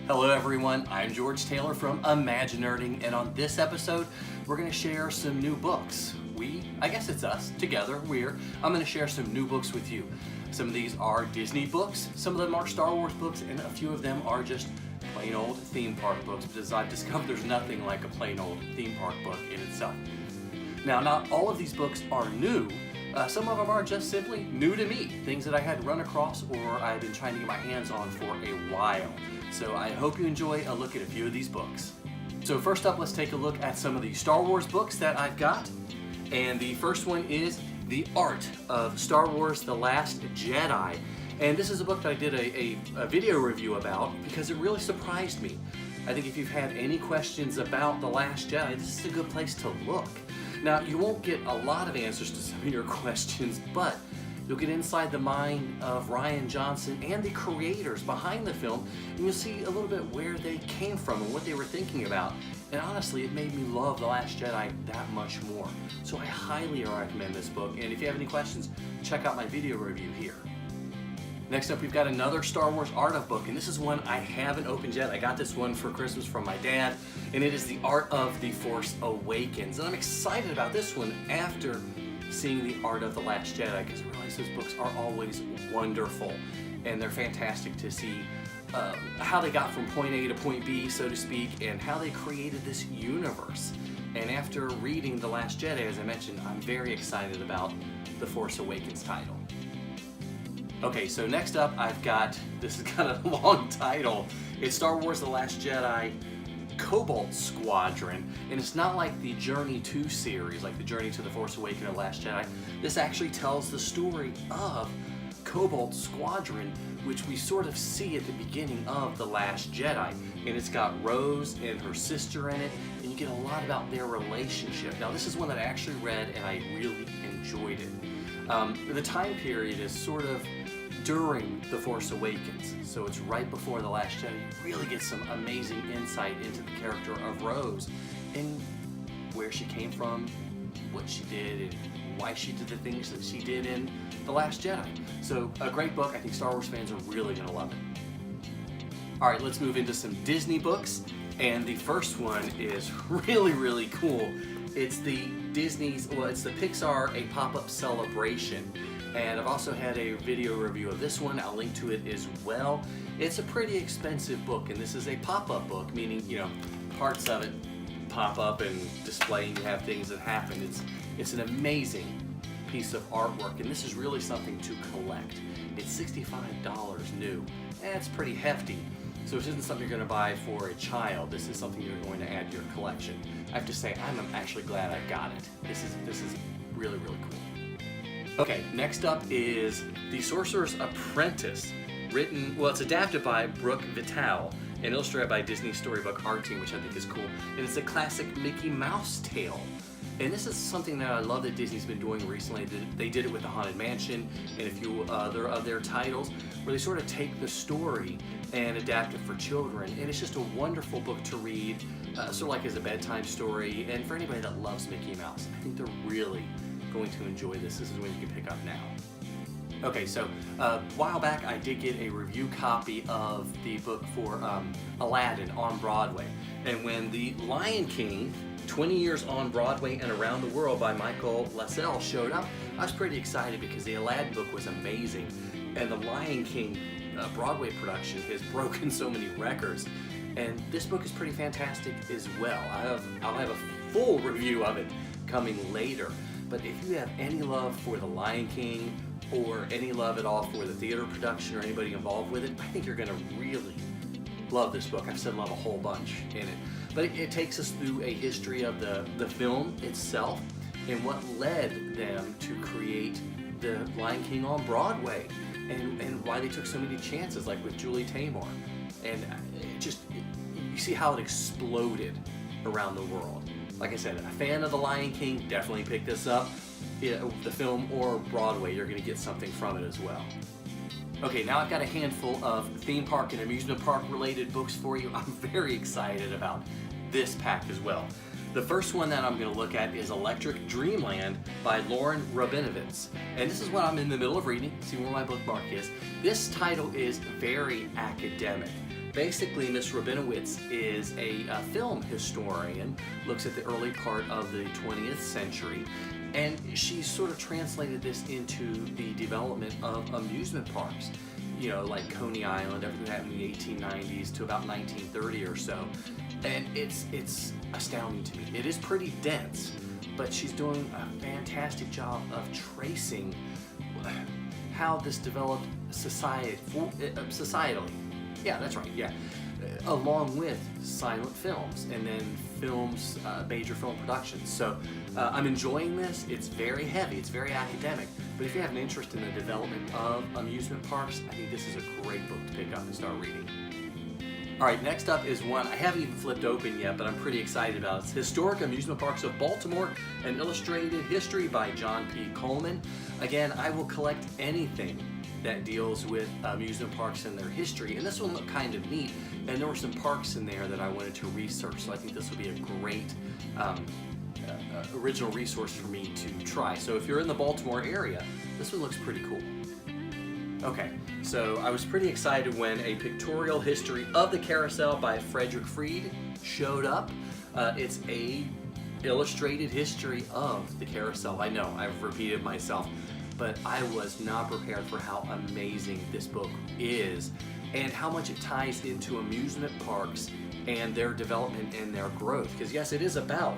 Hello everyone, I'm George Taylor from ImagiNERDing, and on this episode we're going to share some new books. I guess it's us, together, I'm going to share some new books with you. Some of these are Disney books, some of them are Star Wars books, and a few of them are just plain old theme park books, because I've discovered there's nothing like a plain old theme park book in itself. Now, not all of these books are new. Some of them are just simply new to me, things that I had run across or I've been trying to get my hands on for a while. So I hope you enjoy a look at a few of these books. So first up, let's take a look at some of the Star Wars books that I've got. And the first one is The Art of Star Wars: The Last Jedi. And this is a book that I did a video review about because it really surprised me. I think if you've had any questions about The Last Jedi, this is a good place to look. Now, you won't get a lot of answers to some of your questions, but you'll get inside the mind of Rian Johnson and the creators behind the film, and you'll see a little bit where they came from and what they were thinking about. And honestly, it made me love The Last Jedi that much more. So I highly recommend this book, and if you have any questions, check out my video review here. Next up, we've got another Star Wars Art of book, and this is one I haven't opened yet. I got this one for Christmas from my dad, and it is The Art of the Force Awakens. And I'm excited about this one after seeing The Art of the Last Jedi, because I realize those books are always wonderful, and they're fantastic to see how they got from point A to point B, so to speak, and how they created this universe. And after reading The Last Jedi, as I mentioned, I'm very excited about the Force Awakens title. Okay, so next up I've got, this is kind of a long title, it's Star Wars: The Last Jedi Cobalt Squadron, and it's not like the Journey to series, like the Journey to the Force Awakens or Last Jedi. This actually tells the story of Cobalt Squadron, which we sort of see at the beginning of The Last Jedi, and it's got Rose and her sister in it, and you get a lot about their relationship. Now, this is one that I actually read and I really enjoyed it. The time period is sort of during The Force Awakens, so it's right before The Last Jedi. You really get some amazing insight into the character of Rose and where she came from, what she did, and why she did the things that she did in The Last Jedi. So a great book. I think Star Wars fans are really going to love it. Alright, let's move into some Disney books, and the first one is really cool. It's the Pixar A Pop-Up Celebration. And I've also had a video review of this one. I'll link to it as well. It's a pretty expensive book, and this is a pop-up book, meaning, parts of it pop up and display, and you have things that happen. It's an amazing piece of artwork, and this is really something to collect. It's $65 new, and it's pretty hefty. So this isn't something you're going to buy for a child. This is something you're going to add to your collection. I have to say, I'm actually glad I got it. This is really cool. Okay, next up is The Sorcerer's Apprentice, it's adapted by Brooke Vitale and illustrated by Disney Storybook Art Team, which I think is cool. And it's a classic Mickey Mouse tale. And this is something that I love that Disney's been doing recently. They did it with The Haunted Mansion and a few other of their titles, where they sort of take the story and adapt it for children. And it's just a wonderful book to read, sort of like as a bedtime story. And for anybody that loves Mickey Mouse, I think they're really going to enjoy this. This is one you can pick up now. Okay, so a while back I did get a review copy of the book for Aladdin on Broadway. And when The Lion King, 20 Years on Broadway and Around the World by Michael Lassell showed up, I was pretty excited because the Aladdin book was amazing. And The Lion King Broadway production has broken so many records. And this book is pretty fantastic as well. I'll have a full review of it coming later. But if you have any love for The Lion King or any love at all for the theater production or anybody involved with it, I think you're going to really love this book. I've said love a whole bunch in it. But it takes us through a history of the film itself and what led them to create The Lion King on Broadway and why they took so many chances, like with Julie Taymor. And you see how it exploded around the world. Like I said, a fan of The Lion King, definitely pick this up. The film or Broadway, you're going to get something from it as well. Okay, now I've got a handful of theme park and amusement park related books for you. I'm very excited about this pack as well. The first one that I'm going to look at is Electric Dreamland by Lauren Rabinovitz. And this is what I'm in the middle of reading. See where my bookmark is. This title is very academic. basically, Miss Rabinowitz is a film historian, looks at the early part of the 20th century, and she sort of translated this into the development of amusement parks. You know, like Coney Island, everything that happened in the 1890s to about 1930 or so. And it's astounding to me. It is pretty dense, but she's doing a fantastic job of tracing how this developed societally. Yeah, that's right, yeah. Along with silent films and then films, major film productions. So I'm enjoying this. It's very heavy, it's very academic, but if you have an interest in the development of amusement parks, I think this is a great book to pick up and start reading. All right, next up is one I haven't even flipped open yet, but I'm pretty excited about. It's Historic Amusement Parks of Baltimore, an illustrated history by John P. Coleman. Again, I will collect anything that deals with amusement parks and their history, and this one looked kind of neat, and there were some parks in there that I wanted to research, so I think this will be a great original resource for me to try. So if you're in the Baltimore area, this one looks pretty cool. Okay, so I was pretty excited when a pictorial history of the Carousel by Frederick Freed showed up. It's a illustrated history of the Carousel. I know, I've repeated myself, but I was not prepared for how amazing this book is and how much it ties into amusement parks and their development and their growth. Because yes, it is about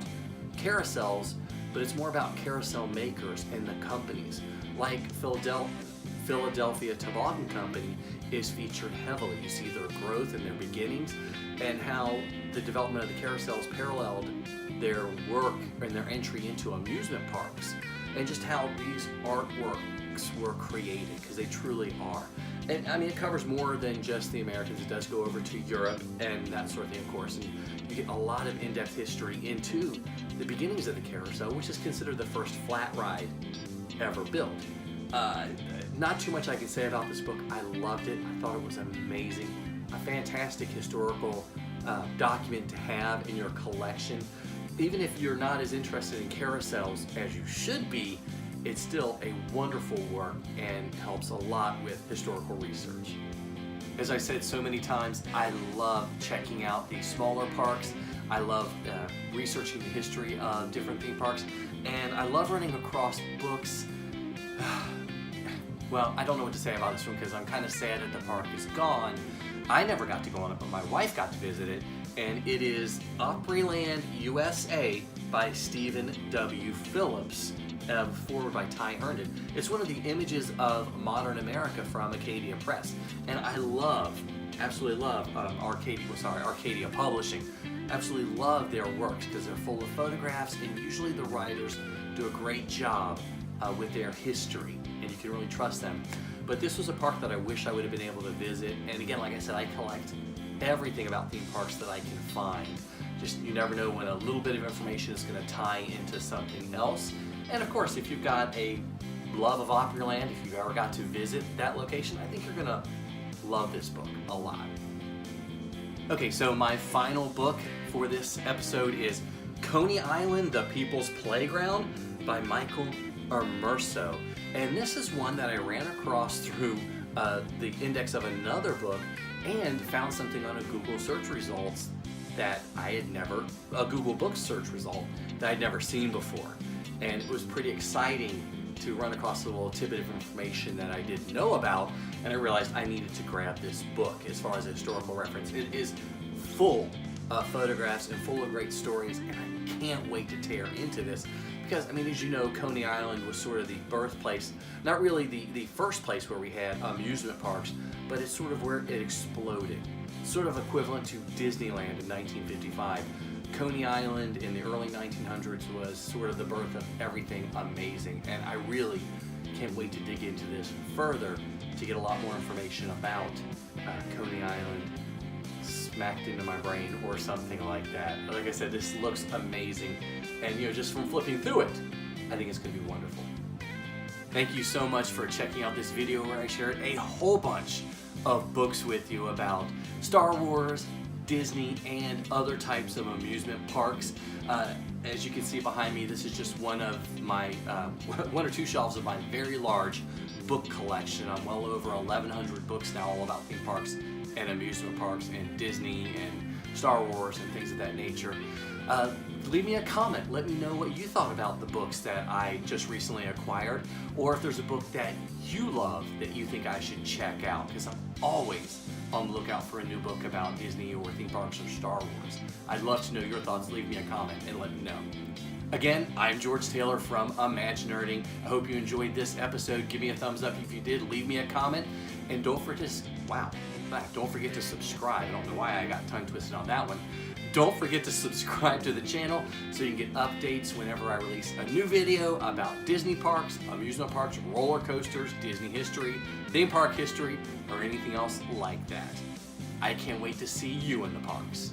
carousels, but it's more about carousel makers and the companies. Like Philadelphia Toboggan Company is featured heavily. You see their growth and their beginnings and how the development of the carousels paralleled their work and their entry into amusement parks, and just how these artworks were created, because they truly are. And I mean, it covers more than just the Americans. It does go over to Europe and that sort of thing, of course, and you get a lot of in-depth history into the beginnings of the Carousel, which is considered the first flat ride ever built. Not too much I can say about this book. I loved it. I thought it was amazing. A fantastic historical document to have in your collection. Even if you're not as interested in carousels as you should be, it's still a wonderful work and helps a lot with historical research. As I said so many times, I love checking out the smaller parks. I love researching the history of different theme parks, and I love running across books. Well, I don't know what to say about this one because I'm kind of sad that the park is gone. I never got to go on it, but my wife got to visit it, and it is Opryland USA by Stephen W. Phillips, forward by Ty Herndon. It's one of the images of modern America from Arcadia Press, and I absolutely love Arcadia Publishing. Absolutely love their works because they're full of photographs, and usually the writers do a great job with their history, and you can really trust them. But this was a park that I wish I would have been able to visit, and again, like I said, I collect everything about theme parks that I can find. Just, you never know when a little bit of information is going to tie into something else. And of course, if you've got a love of Opryland, if you've ever got to visit that location, I think you're going to love this book a lot. Okay, so my final book for this episode is Coney Island, The People's Playground by Michael Immerso. And this is one that I ran across through the index of another book and found something on a Google search results that I had never, a Google Books search result that I'd never seen before. And it was pretty exciting to run across a little tidbit of information that I didn't know about, and I realized I needed to grab this book as far as a historical reference. It is full of photographs and full of great stories, and I can't wait to tear into this. Because, I mean, as you know, Coney Island was sort of the birthplace, not really the first place where we had amusement parks, but it's sort of where it exploded. Sort of equivalent to Disneyland in 1955. Coney Island in the early 1900s was sort of the birth of everything amazing, and I really can't wait to dig into this further to get a lot more information about Coney Island smacked into my brain or something like that. Like I said, this looks amazing, and just from flipping through it, I think it's going to be wonderful. Thank you so much for checking out this video where I shared a whole bunch of books with you about Star Wars, Disney, and other types of amusement parks. As you can see behind me, this is just one of my one or two shelves of my very large book collection. I'm well over 1,100 books now, all about theme parks and amusement parks and Disney and Star Wars and things of that nature. Leave me a comment. Let me know what you thought about the books that I just recently acquired, or if there's a book that you love that you think I should check out, because I'm always on the lookout for a new book about Disney or theme parks or Star Wars. I'd love to know your thoughts. Leave me a comment and let me know. Again, I'm George Taylor from ImagiNERDing. I hope you enjoyed this episode. Give me a thumbs up if you did. Leave me a comment. And don't forget to subscribe. I don't know why I got tongue twisted on that one. Don't forget to subscribe to the channel so you can get updates whenever I release a new video about Disney parks, amusement parks, roller coasters, Disney history, theme park history, or anything else like that. I can't wait to see you in the parks.